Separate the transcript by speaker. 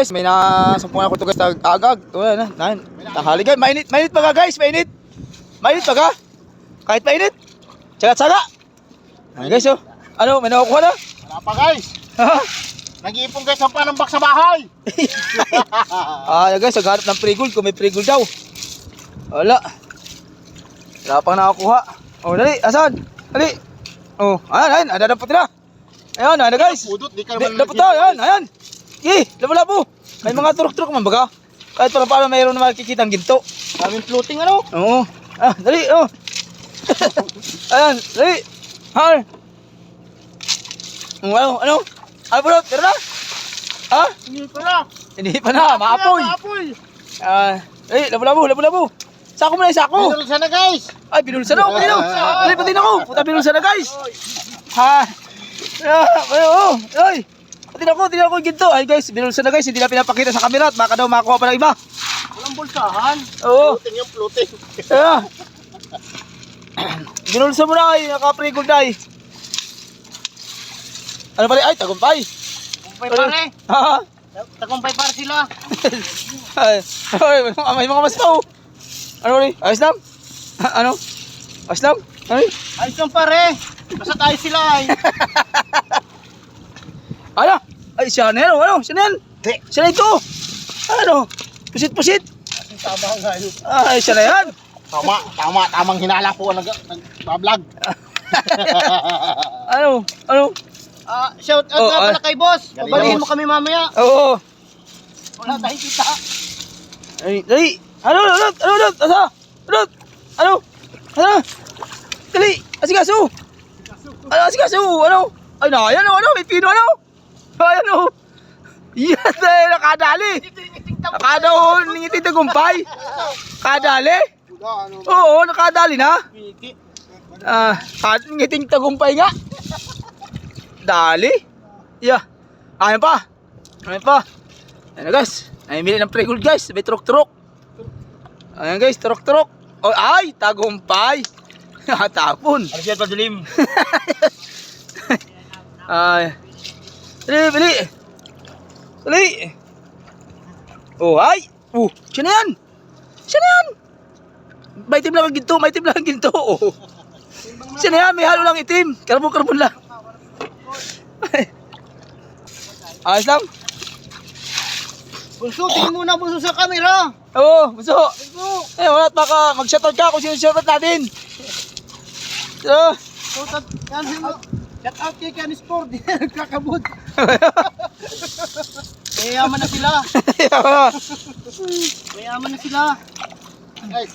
Speaker 1: guys, may nasumpungan ako to guys, agag. Wala na, tahali guys, mainit pa ka guys, mainit. Mainit pa ka? Kahit mainit. Tsaga-tsaga. Ayan guys, oh. Ano, may nakukuha na?
Speaker 2: Wala pa guys. Nag-iipon guys ang panambak sa bahay.
Speaker 1: Guys, naghanap ng pre-gold, kung may pre-gold daw. Wala. Wala pang nakakuha. Oh, dali, asan? Dali. Oh, ayan, dadapot na. Ayan, guys.
Speaker 2: Pudot, di ka naman
Speaker 1: Dapot na, ayan. Labo-labo. May mga turok-turok man baga. Kahit paano mayroon na makikita ang ginto.
Speaker 2: daming floating ano.
Speaker 1: Oo. Dali, oh. Ayan, dali. Ano? Ano po, tira na? Ha?
Speaker 2: Hindi pa na.
Speaker 1: Hindi pa na, maapoy.
Speaker 2: Maapoy.
Speaker 1: Dali, labo-labo. Sako mo na, sako.
Speaker 2: Pinulsa na guys.
Speaker 1: Ay, binulsa na ako, dali, pati na ako. Puta, binulsa na guys. Ay, pati na ako yung ginto. Ay guys, binulsa na guys, hindi na pinapakita sa camera at baka daw makakuha pa ng iba.
Speaker 2: Walang bulsahan.
Speaker 1: Oo.
Speaker 2: Floating yung floating.
Speaker 1: Binulsa mo na ay, naka-pre-gold na ay. Ano pala? Ay, tagumpay.
Speaker 2: Tagumpay pare.
Speaker 1: Ha?
Speaker 2: Tagumpay pare sila.
Speaker 1: May mga mas pa oh. Ano rin? Ayos lang? Ano? Ayos lang? Ano rin?
Speaker 2: Ayos lang pare. Basta tayo sila ay.
Speaker 1: Ano? Ay, siya na yan. Ano? Siya na yan. Siya na ito. Ano? Pusit.
Speaker 2: Tama nga yun.
Speaker 1: Ay, siya na yan.
Speaker 2: Tamang hinala po nag-vlog.
Speaker 1: Ano?
Speaker 2: Shout out nga pala kay boss. Pabalihin mo kami mamaya.
Speaker 1: Oo.
Speaker 2: Wala tayong kita.
Speaker 1: Ay, dali. Ano? Asa? Ano? Dali. Asikaso. Ano? Ay, ayan o. May pino ano? Ayan o. Yes, nakadali. Nakadaw, nangiti tagumpay. Kadali? Oo, nakadali na. Ngiting tagumpay nga. Dali. Yeah. Ayan pa. Ayan na guys. Ayan mili ng pre-gold guys. May truk-truk. Ayan guys, truk-truk. Oh, ay, tagumpay. Tapon.
Speaker 2: Arjel Padilim.
Speaker 1: Ay. Bili. Oh, ay. Siya na yan. May itim lang ang ginto. Oh. Siya na yan, may halo lang itim. Karbon lang. Ayos lang.
Speaker 2: Bunso, tingin muna bunso sa camera.
Speaker 1: Oo, buso. Wala at baka mag-shoutout ka kung sino-shoutout natin.
Speaker 2: Shout out kay Ken Sport. Nagkakabot. Mayaman na sila. Guys.